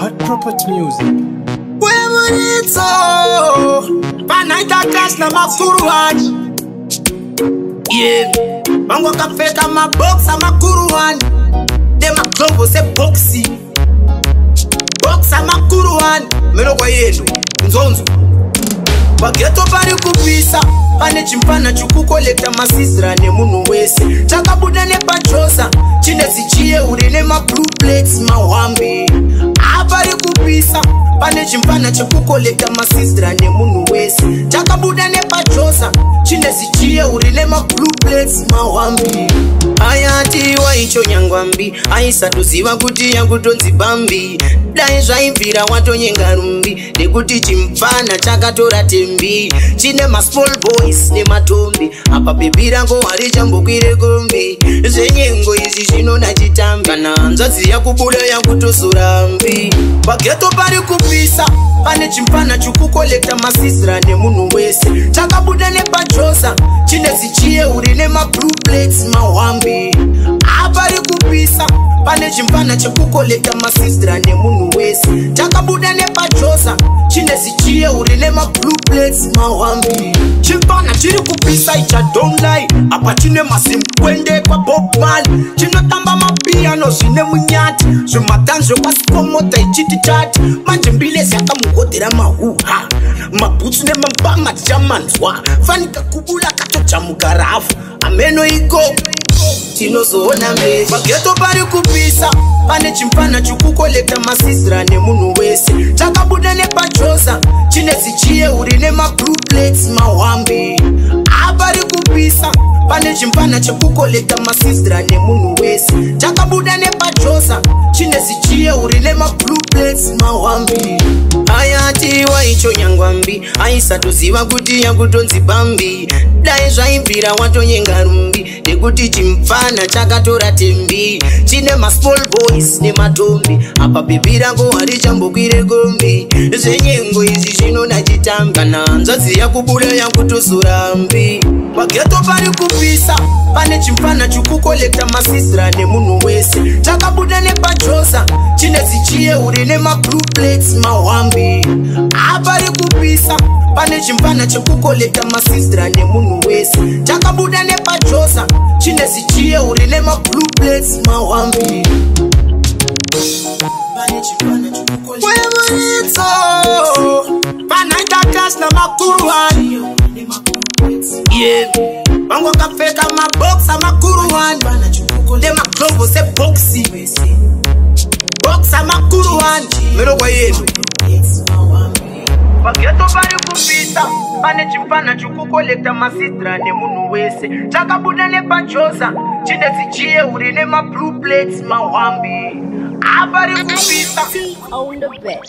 Hot Property Music. Wemunitso Panaita cash na makuruhani. Yeah, Mango kapeka maboxa makuruhani. Dema globo se boxy. Boxa makuruhani. Meno kwa yetu nzonzo Bageto pari kupisa Pane chimpana chukukolekta masisra ne munu wese Chakabuda ne pachosa Chine sichie urine ma blue plates mawambi Apari kupisa Pane chimpana chukukolekta masisra ne munu wese Chakabuda ne pachosa Chine sichie urine ma blue plates mawambi Ayati wa icho nyangwambi Aisa tuziva kuti yangu tonzi bambi Dai zvaimvira watonyenga rumbi Nekuti chimpana chakatora tembi Chine ma small boys ne matombi Apa bebi rango harichambokwire kombi Zvenyengo izvi zvinoda chitambi Kana hanzvadzi yakubuda yakutosurambi Pageto pari kupisa Pane chimpana chukukolekta masisra nemunhu wese Chakabuda nepachosa Chine zichie urine ma blue plates mawambi Apari kupisa Pane chimpana chukukolekta masisra nemunhu wese Chakabuda nepachosa Chine zichie urine ma blue plates mawambi Chimpana chiri kupisa icha don't lie Apa chine masimkwende kwa Bob Marley Chinotamba mapiano zvine munyati Zvimatanzvo kwasikomota ichiti chati Manje mbile zvakamugodhera mahuha Mabhutsu nemambama tichamanzwa Fanika kubula katochamuka rafu Ameno iko tinozoona mberi Pageto pari kupisa Pane chimpana chukukolekta masisra nemunhu wese Chakabuda nepachosa Chine zichie urine ma blue plates mawambi Apari kupisa Pane chimpana chukukolekta masisra nemunhu wese Chakabuda nepachosa Chine zichie urine ma blue plates mawambi Ayati wa icho nyangwambi Aisa tuziva kuti yangu tonzi bambi Dai zvaimvira watonyenga rumbi Nekuti chimpana chakatora tembi Chine ma small boys ne matombi Apa bebi rango harichambokwire kombi Zvenyengo izvi zvinoda chitambi Kana hanzvadzi yakubuda yakutosurambi Pageto pari kupisa Pane chimpana chukukolekta masisra nemunhu wese Chakabuda nepachosa Chine zichie urine ma blue plates mawambi Apari kupisa Pane chimpana chukukolekta masisra nemunhu wese Chakabuda nepachosa Chine zichie urine ma blue plates mawambi Pane chimpana chukukolekta Wemunitso Panaita cash na makuruhani. Yeah, Mango kapeka maboxa makuruhani. Dema globo se boxy. Boxa makuruhani. Meno kwa yetu Pageto pari kupisa Pane chimpana chukukolekta masisra nemunhu wese Chakabuda nepachosa Chine zichie urine ma blue plates mawambi Apari kupisa On the bed.